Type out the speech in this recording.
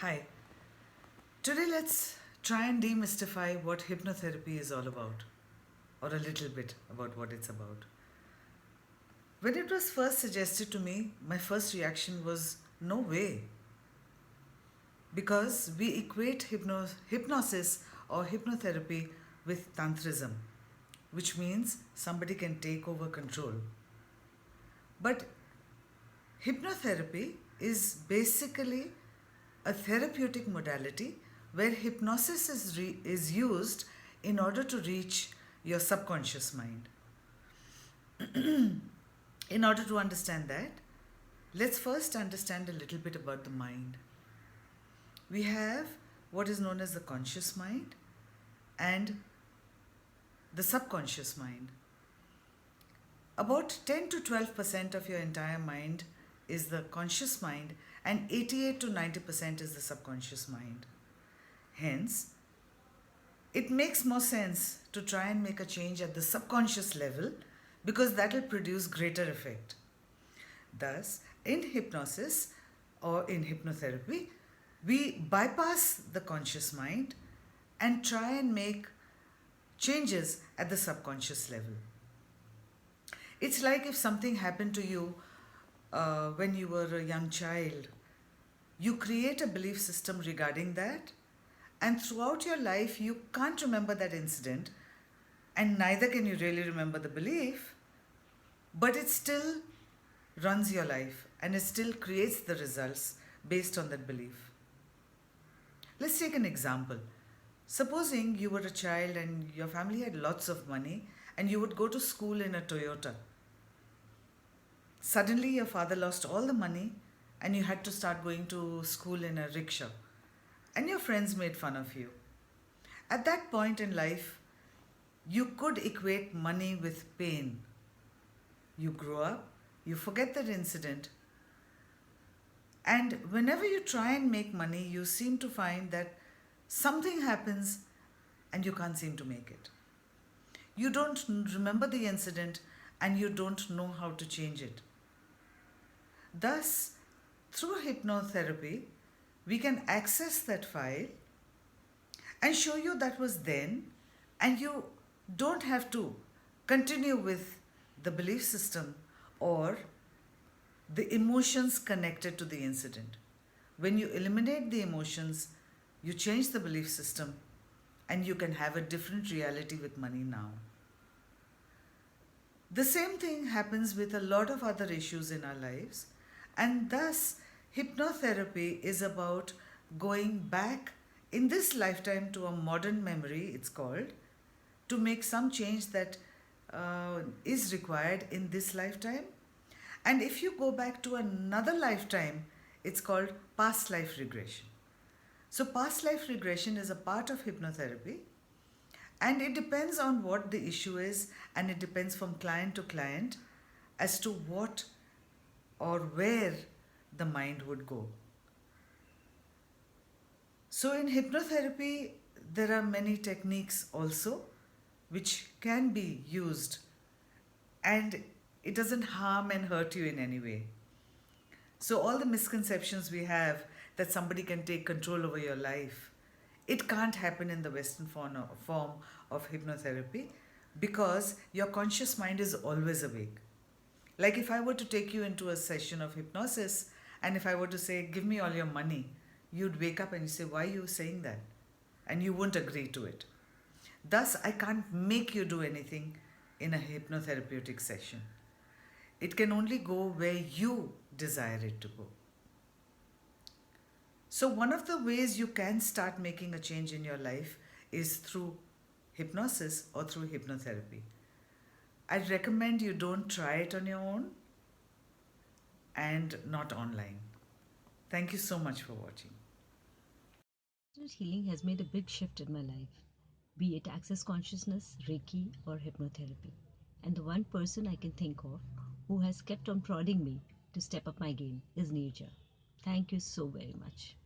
Hi. Today let's try and demystify what hypnotherapy is all about, or a little bit about what it's about. When it was first suggested to me, my first reaction was no way, because we equate hypnosis or hypnotherapy with tantrism, which means somebody can take over control. But hypnotherapy is basically a therapeutic modality where hypnosis is used in order to reach your subconscious mind. In order to understand that, let's first understand a little bit about the mind. We have what is known as the conscious mind and the subconscious mind. About 10 to 12% of your entire mind is the conscious mind, and 88 to 90% is the subconscious mind. Hence, it makes more sense to try and make a change at the subconscious level because that will produce greater effect. Thus, in hypnosis or in hypnotherapy, we bypass the conscious mind and try and make changes at the subconscious level. It's like if something happened to you when you were a young child. You create a belief system regarding that, and throughout your life, you can't remember that incident, and neither can you really remember the belief, but it still runs your life and it still creates the results based on that belief. Let's take an example. Supposing you were a child and your family had lots of money and you would go to school in a Toyota. Suddenly, your father lost all the money and you had to start going to school in a rickshaw, and your friends made fun of you. At that point in life, you could equate money with pain. You grow up, you forget that incident, and whenever you try and make money, you seem to find that something happens and you can't seem to make it. You don't remember the incident and you don't know how to change it. Thus, through hypnotherapy, we can access that file and show you that was then, and you don't have to continue with the belief system or the emotions connected to the incident. When you eliminate the emotions, you change the belief system, and you can have a different reality with money now. The same thing happens with a lot of other issues in our lives, and thus hypnotherapy is about going back in this lifetime to a modern memory, it's called, to make some change that is required in this lifetime. And if you go back to another lifetime, it's called past life regression. So, past life regression is a part of hypnotherapy, and it depends on what the issue is, and it depends from client to client as to what or where the mind would go. So, in hypnotherapy, there are many techniques also which can be used, and it doesn't harm and hurt you in any way. So, all the misconceptions we have that somebody can take control over your life, it can't happen in the Western form of hypnotherapy because your conscious mind is always awake. Like if I were to take you into a session of hypnosis and if I were to say, give me all your money, you'd wake up and you say, why are you saying that? And you won't agree to it. Thus, I can't make you do anything in a hypnotherapeutic session. It can only go where you desire it to go. So, one of the ways you can start making a change in your life is through hypnosis or through hypnotherapy. I'd recommend you don't try it on your own and not online. Thank you so much for watching. Healing has made a big shift in my life, be it access consciousness, Reiki, or hypnotherapy. And the one person I can think of who has kept on prodding me to step up my game is Nirja. Thank you so very much.